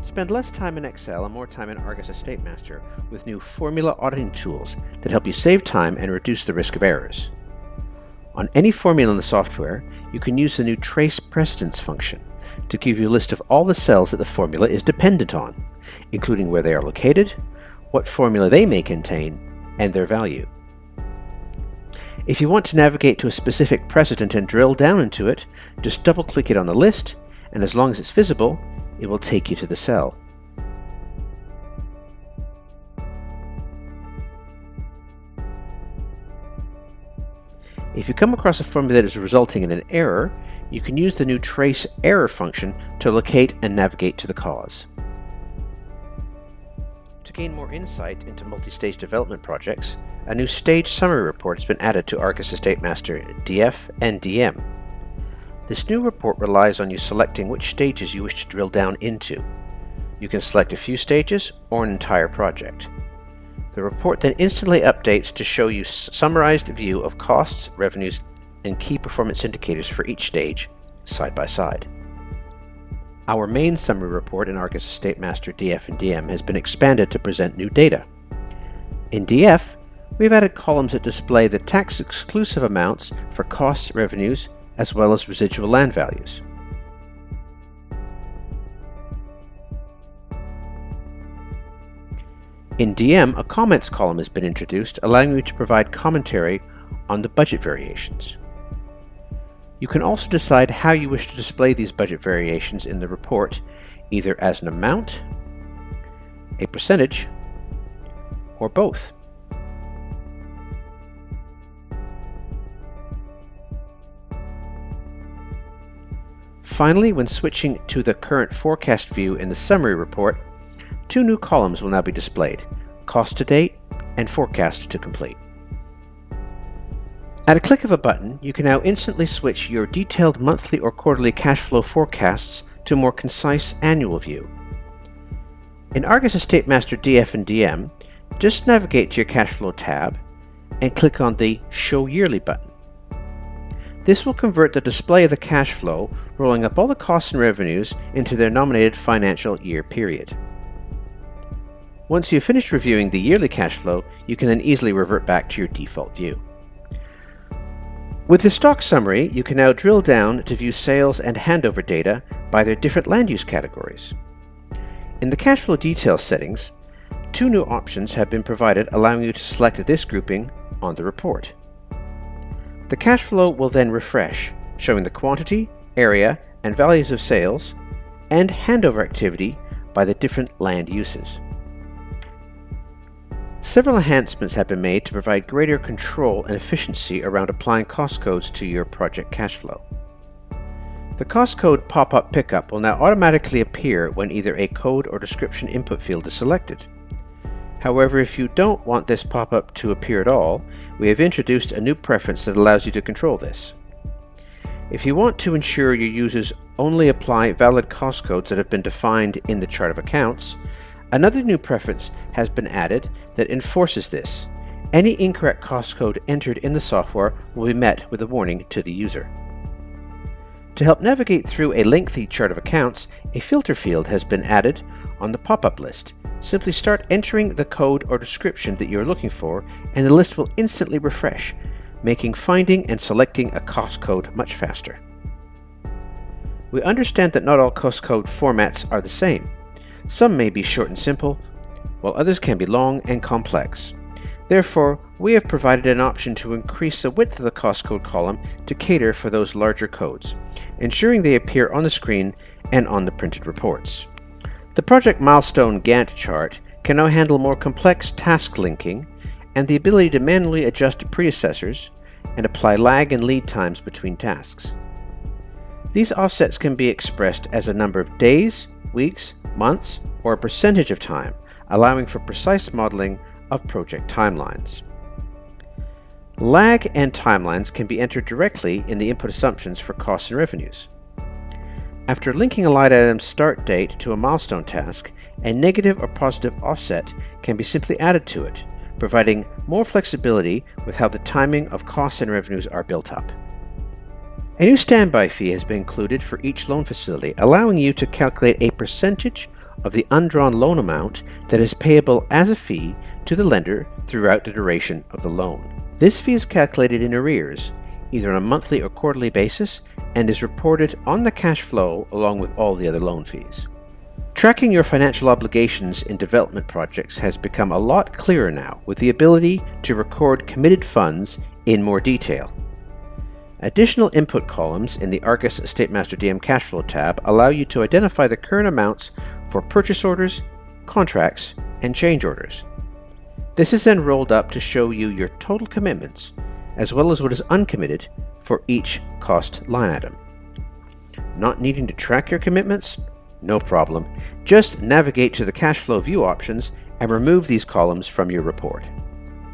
Spend less time in Excel and more time in ARGUS EstateMaster with new formula auditing tools that help you save time and reduce the risk of errors. On any formula in the software, you can use the new Trace Precedence function to give you a list of all the cells that the formula is dependent on, including where they are located, what formula they may contain, and their value. If you want to navigate to a specific precedent and drill down into it, just double-click it on the list, and as long as it's visible, it will take you to the cell. If you come across a formula that is resulting in an error, you can use the new Trace Error function to locate and navigate to the cause. To gain more insight into multi-stage development projects, a new stage summary report has been added to ARGUS EstateMaster DF and DM. This new report relies on you selecting which stages you wish to drill down into. You can select a few stages or an entire project. The report then instantly updates to show you a summarized view of costs, revenues, and key performance indicators for each stage, side by side. Our main summary report in ARGUS EstateMaster DF and DM has been expanded to present new data. In DF, we've added columns that display the tax-exclusive amounts for costs, revenues, as well as residual land values. In DM, a comments column has been introduced, allowing you to provide commentary on the budget variations. You can also decide how you wish to display these budget variations in the report, either as an amount, a percentage, or both. Finally, when switching to the current forecast view in the summary report, two new columns will now be displayed: cost to date and forecast to complete. At a click of a button, you can now instantly switch your detailed monthly or quarterly cash flow forecasts to a more concise annual view. In ARGUS EstateMaster DF and DM, just navigate to your cash flow tab and click on the Show Yearly button. This will convert the display of the cash flow, rolling up all the costs and revenues into their nominated financial year period. Once you've finished reviewing the yearly cash flow, you can then easily revert back to your default view. With the stock summary, you can now drill down to view sales and handover data by their different land use categories. In the cash flow details settings, two new options have been provided, allowing you to select this grouping on the report. The cash flow will then refresh, showing the quantity, area, and values of sales, and handover activity by the different land uses. Several enhancements have been made to provide greater control and efficiency around applying cost codes to your project cash flow. The cost code pop-up pickup will now automatically appear when either a code or description input field is selected. However, if you don't want this pop-up to appear at all, we have introduced a new preference that allows you to control this. If you want to ensure your users only apply valid cost codes that have been defined in the chart of accounts, another new preference has been added that enforces this. Any incorrect cost code entered in the software will be met with a warning to the user. To help navigate through a lengthy chart of accounts, a filter field has been added on the pop-up list. Simply start entering the code or description that you're looking for, and the list will instantly refresh, making finding and selecting a cost code much faster. We understand that not all cost code formats are the same. Some may be short and simple, while others can be long and complex. Therefore, we have provided an option to increase the width of the cost code column to cater for those larger codes, ensuring they appear on the screen and on the printed reports. The project milestone Gantt chart can now handle more complex task linking and the ability to manually adjust predecessors and apply lag and lead times between tasks. These offsets can be expressed as a number of days, weeks, months, or a percentage of time, allowing for precise modeling of project timelines. Lag and timelines can be entered directly in the input assumptions for costs and revenues. After linking a line item's start date to a milestone task, a negative or positive offset can be simply added to it, providing more flexibility with how the timing of costs and revenues are built up. A new standby fee has been included for each loan facility, allowing you to calculate a percentage of the undrawn loan amount that is payable as a fee to the lender throughout the duration of the loan. This fee is calculated in arrears, either on a monthly or quarterly basis, and is reported on the cash flow along with all the other loan fees. Tracking your financial obligations in development projects has become a lot clearer now, with the ability to record committed funds in more detail. Additional input columns in the ARGUS EstateMaster DM Cashflow tab allow you to identify the current amounts for purchase orders, contracts, and change orders. This is then rolled up to show you your total commitments, as well as what is uncommitted for each cost line item. Not needing to track your commitments? No problem. Just navigate to the cash flow view options and remove these columns from your report.